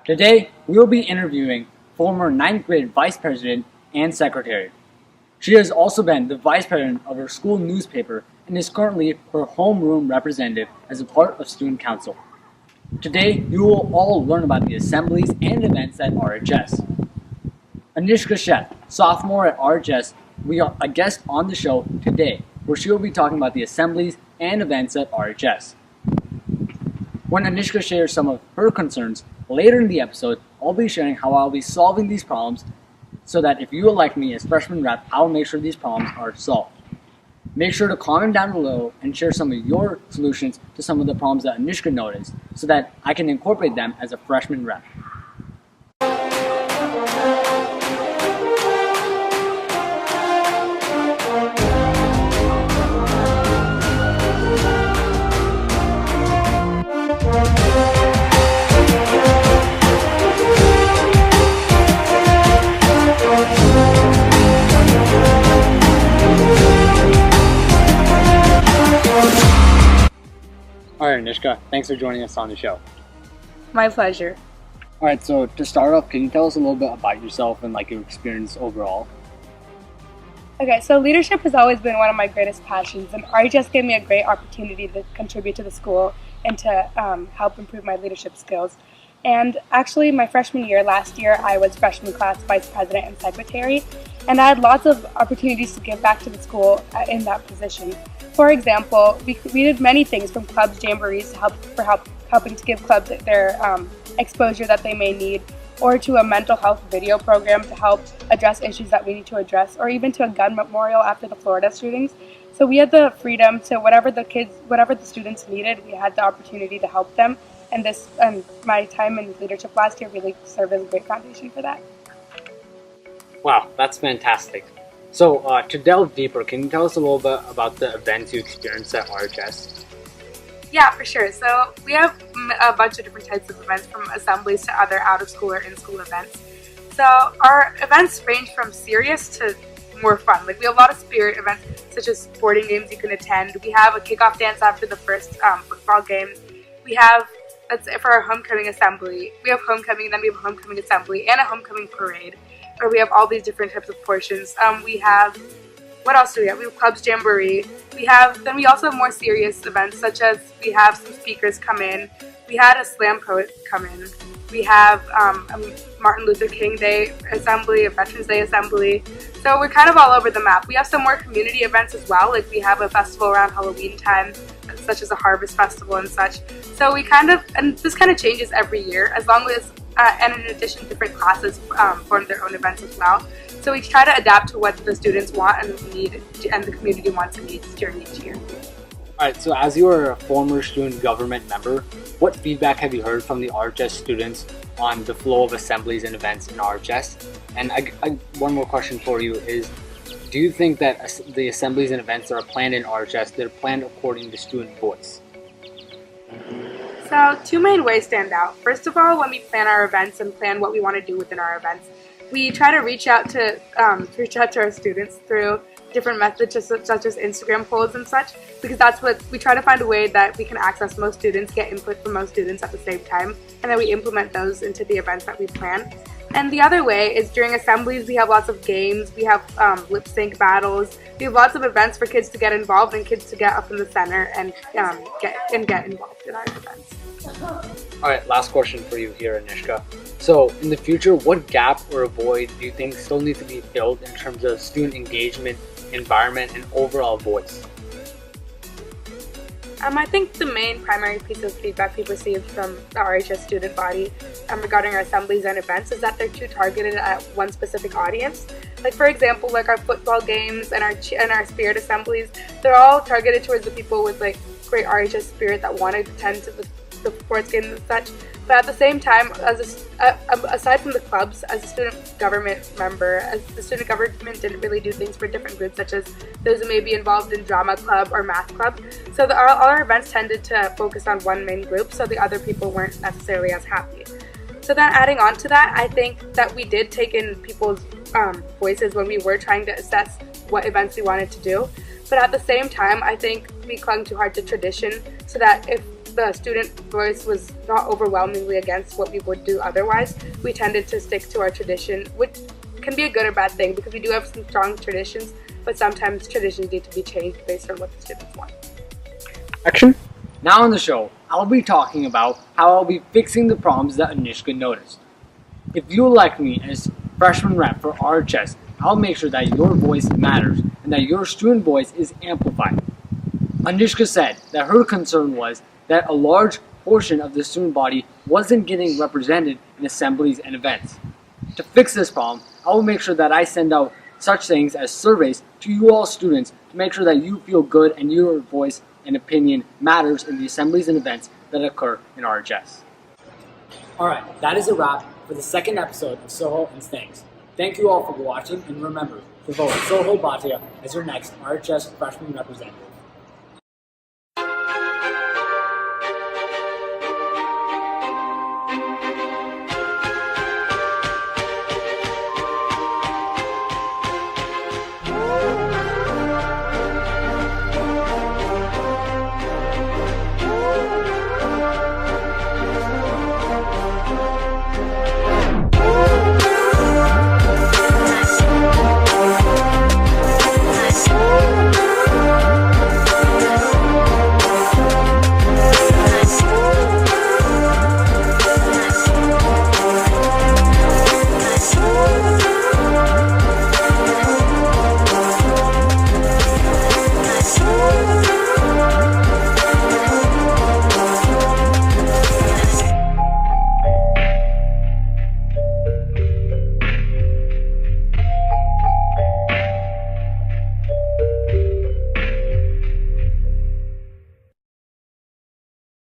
Today, we will be interviewing former 9th grade Vice President and Secretary. She has also been the Vice President of her school newspaper and is currently her homeroom representative as a part of Student Council. Today, you will all learn about the assemblies and events at RHS. Anishka Sheth, sophomore at RHS, we are a guest on the show today, where she will be talking about the assemblies and events at RHS. When Anishka shares some of her concerns, later in the episode, I'll be sharing how I'll be solving these problems so that if you elect me as freshman rep, I'll make sure these problems are solved. Make sure to comment down below and share some of your solutions to some of the problems that Anishka noticed so that I can incorporate them as a freshman rep. Alright, Anishka, thanks for joining us on the show. My pleasure. Alright, so to start off, can you tell us a little bit about yourself and your experience overall? Okay, so leadership has always been one of my greatest passions, and RHS gave me a great opportunity to contribute to the school and to help improve my leadership skills. And actually, my freshman year, last year, I was freshman class vice president and secretary, and I had lots of opportunities to give back to the school in that position. For example, we did many things from clubs, jamborees, helping to give clubs their exposure that they may need, or to a mental health video program to help address issues that we need to address, or even to a gun memorial after the Florida shootings. So we had the freedom to whatever the students needed, we had the opportunity to help them. And my time in leadership last year really served as a great foundation for that. Wow, that's fantastic. So to delve deeper, can you tell us a little bit about the events you experienced at RHS? Yeah, for sure. So we have a bunch of different types of events, from assemblies to other out-of-school or in-school events. So our events range from serious to more fun. We have a lot of spirit events, such as sporting games you can attend. We have a kickoff dance after the first football game. We have, for our homecoming assembly, we have homecoming, then we have a homecoming assembly and a homecoming parade, where we have all these different types of portions. What else do we have? We have clubs jamboree. Then we also have more serious events, such as we have some speakers come in. We had a slam poet come in. We have a Martin Luther King Day assembly, a Veterans Day assembly. So we're kind of all over the map. We have some more community events as well. We have a festival around Halloween time, such as a harvest festival and such. So this kind of changes every year, as long as, and in addition, different classes form their own events as well. So we try to adapt to what the students want and need, and the community wants and needs during each year. Alright, so as you are a former student government member, what feedback have you heard from the RHS students on the flow of assemblies and events in RHS? And one more question for you is, do you think that the assemblies and events that are planned in RHS, they're planned according to student voice? So two main ways stand out. First of all, when we plan our events and plan what we want to do within our events, we try to reach out to our students through different methods, such as Instagram polls and such, because that's what we try to find a way that we can access most students, get input from most students at the same time, and then we implement those into the events that we plan. And the other way is during assemblies, we have lots of games, we have lip sync battles, we have lots of events for kids to get involved and kids to get up in the center and get involved in our events. Alright, last question for you here, Anishka. So, in the future, what gap or a void do you think still needs to be filled in terms of student engagement, environment, and overall voice? I think the main primary piece of feedback we've received from the RHS student body regarding our assemblies and events is that they're too targeted at one specific audience. For example, our football games and our spirit assemblies, they're all targeted towards the people with great RHS spirit that want to attend to the sports games and such. But at the same time, aside from the clubs, as a student government member, the student government didn't really do things for different groups, such as those who may be involved in drama club or math club. So all our events tended to focus on one main group, so the other people weren't necessarily as happy. So then adding on to that, I think that we did take in people's voices when we were trying to assess what events we wanted to do. But at the same time, I think we clung too hard to tradition, so that if the student voice was not overwhelmingly against what we would do otherwise, we tended to stick to our tradition, which can be a good or bad thing because we do have some strong traditions, but sometimes traditions need to be changed based on what the students want. Action. Now on the show, I'll be talking about how I'll be fixing the problems that Anishka noticed. If you elect me as freshman rep for RHS, I'll make sure that your voice matters and that your student voice is amplified. Anishka said that her concern was that a large portion of the student body wasn't getting represented in assemblies and events. To fix this problem, I will make sure that I send out such things as surveys to you all students to make sure that you feel good and your voice and opinion matters in the assemblies and events that occur in RHS. Alright, that is a wrap for the second episode of Sohil and Stangs. Thank you all for watching, and remember to vote Sohil Bhatia as your next RHS freshman representative.